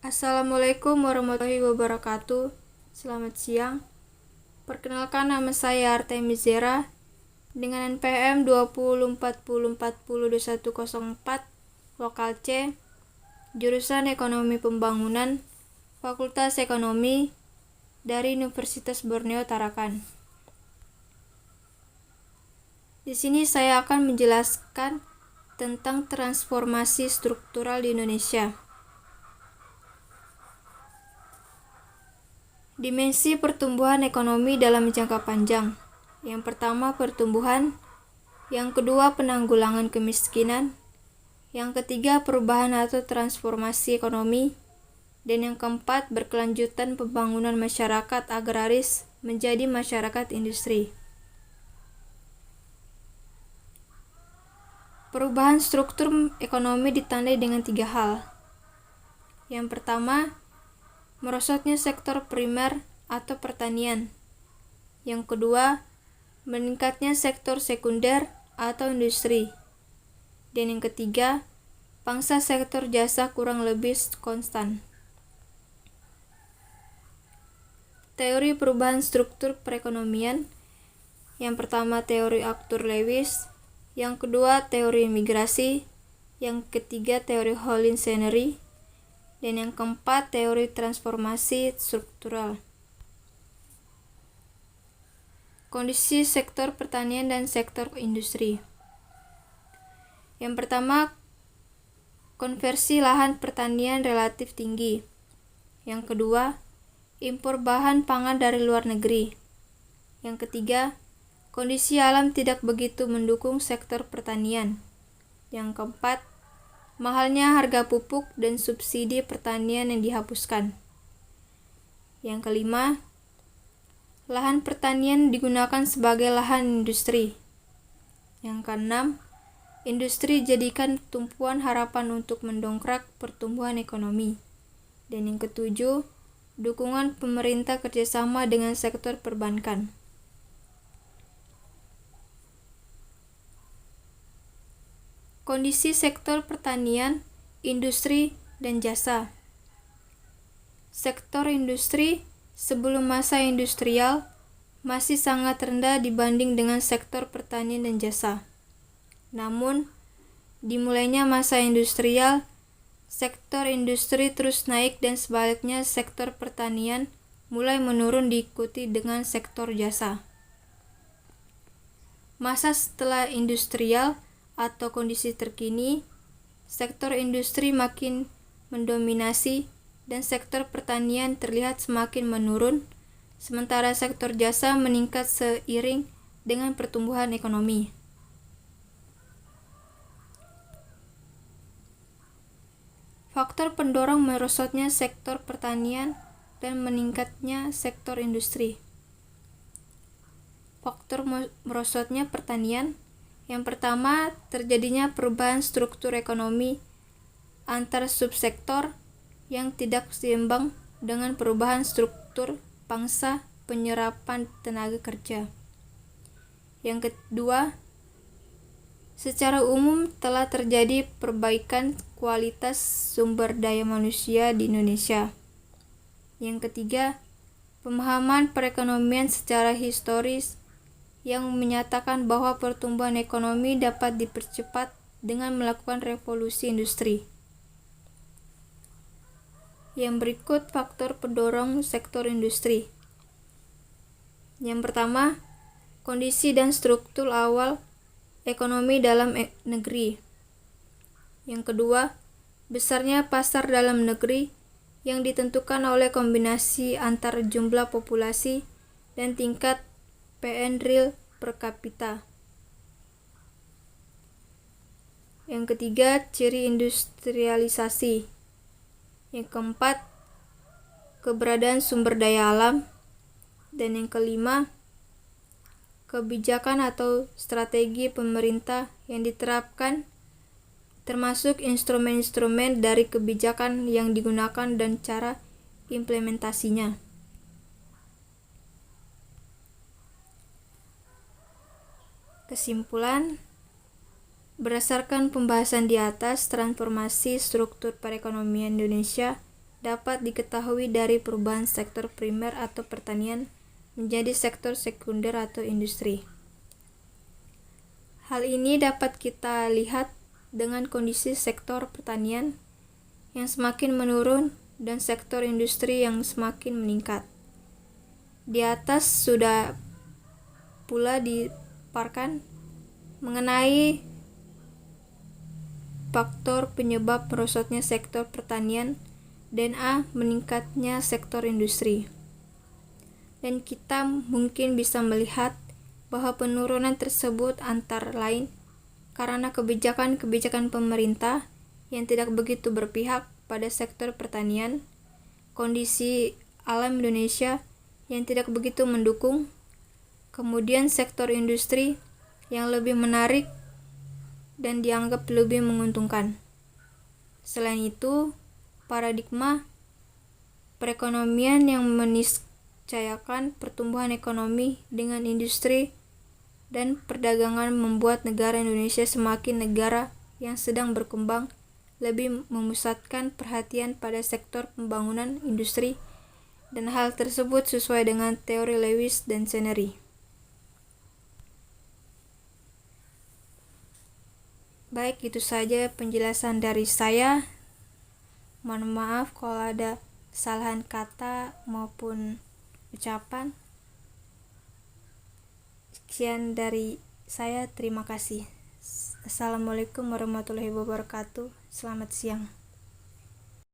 Assalamualaikum warahmatullahi wabarakatuh. Selamat siang. Perkenalkan, nama saya Artemis Zera dengan NPM 2040402104, lokal C, jurusan Ekonomi Pembangunan, Fakultas Ekonomi dari Universitas Borneo Tarakan. Di sini saya akan menjelaskan tentang transformasi struktural di Indonesia. Dimensi pertumbuhan ekonomi dalam jangka panjang. Yang pertama, pertumbuhan. Yang kedua, penanggulangan kemiskinan. Yang ketiga, perubahan atau transformasi ekonomi. Dan yang keempat, berkelanjutan pembangunan masyarakat agraris menjadi masyarakat industri. Perubahan struktur ekonomi ditandai dengan 3 hal. Yang pertama, merosotnya sektor primer atau pertanian. Yang kedua, meningkatnya sektor sekunder atau industri. Dan yang ketiga, pangsa sektor jasa kurang lebih konstan. Teori perubahan struktur perekonomian. Yang pertama, teori Arthur-Lewis. Yang kedua, teori migrasi. Yang ketiga, teori Hollins-Henery. Dan yang keempat, teori transformasi struktural. Kondisi sektor pertanian dan sektor industri. Yang pertama, konversi lahan pertanian relatif tinggi. Yang kedua, impor bahan pangan dari luar negeri. Yang ketiga, kondisi alam tidak begitu mendukung sektor pertanian. Yang keempat, mahalnya harga pupuk dan subsidi pertanian yang dihapuskan. Yang kelima, lahan pertanian digunakan sebagai lahan industri. Yang keenam, industri jadikan tumpuan harapan untuk mendongkrak pertumbuhan ekonomi. Dan yang ketujuh, dukungan pemerintah kerjasama dengan sektor perbankan. Kondisi sektor pertanian, industri, dan jasa. Sektor industri sebelum masa industrial masih sangat rendah dibanding dengan sektor pertanian dan jasa. Namun, dimulainya masa industrial, sektor industri terus naik dan sebaliknya sektor pertanian mulai menurun diikuti dengan sektor jasa. Masa setelah industrial atau kondisi terkini, sektor industri makin mendominasi dan sektor pertanian terlihat semakin menurun, sementara sektor jasa meningkat seiring dengan pertumbuhan ekonomi. Faktor pendorong merosotnya sektor pertanian dan meningkatnya sektor industri. Faktor merosotnya pertanian. Yang pertama, terjadinya perubahan struktur ekonomi antar subsektor yang tidak seimbang dengan perubahan struktur pangsa penyerapan tenaga kerja. Yang kedua, secara umum telah terjadi perbaikan kualitas sumber daya manusia di Indonesia. Yang ketiga, pemahaman perekonomian secara historis yang menyatakan bahwa pertumbuhan ekonomi dapat dipercepat dengan melakukan revolusi industri. Yang berikut faktor pendorong sektor industri. Yang pertama, kondisi dan struktur awal ekonomi dalam negeri. Yang kedua, besarnya pasar dalam negeri yang ditentukan oleh kombinasi antar jumlah populasi dan tingkat PN real per kapita. Yang ketiga, ciri industrialisasi. Yang keempat, keberadaan sumber daya alam. Dan yang kelima, kebijakan atau strategi pemerintah yang diterapkan, termasuk instrumen-instrumen dari kebijakan yang digunakan dan cara implementasinya. Kesimpulan, berdasarkan pembahasan di atas, transformasi struktur perekonomian Indonesia dapat diketahui dari perubahan sektor primer atau pertanian menjadi sektor sekunder atau industri. Hal ini dapat kita lihat dengan kondisi sektor pertanian yang semakin menurun dan sektor industri yang semakin meningkat. Di atas sudah pula dipaparkan mengenai faktor penyebab merosotnya sektor pertanian dan meningkatnya sektor industri. Dan kita mungkin bisa melihat bahwa penurunan tersebut antara lain karena kebijakan-kebijakan pemerintah yang tidak begitu berpihak pada sektor pertanian, kondisi alam Indonesia yang tidak begitu mendukung, kemudian sektor industri yang lebih menarik dan dianggap lebih menguntungkan. Selain itu, paradigma perekonomian yang meniscayakan pertumbuhan ekonomi dengan industri dan perdagangan membuat negara Indonesia semakin negara yang sedang berkembang, lebih memusatkan perhatian pada sektor pembangunan industri, dan hal tersebut sesuai dengan teori Lewis dan Chenery. Baik, itu saja penjelasan dari saya. Mohon maaf kalau ada kesalahan kata maupun ucapan. Sekian dari saya, terima kasih. Assalamualaikum warahmatullahi wabarakatuh. Selamat siang.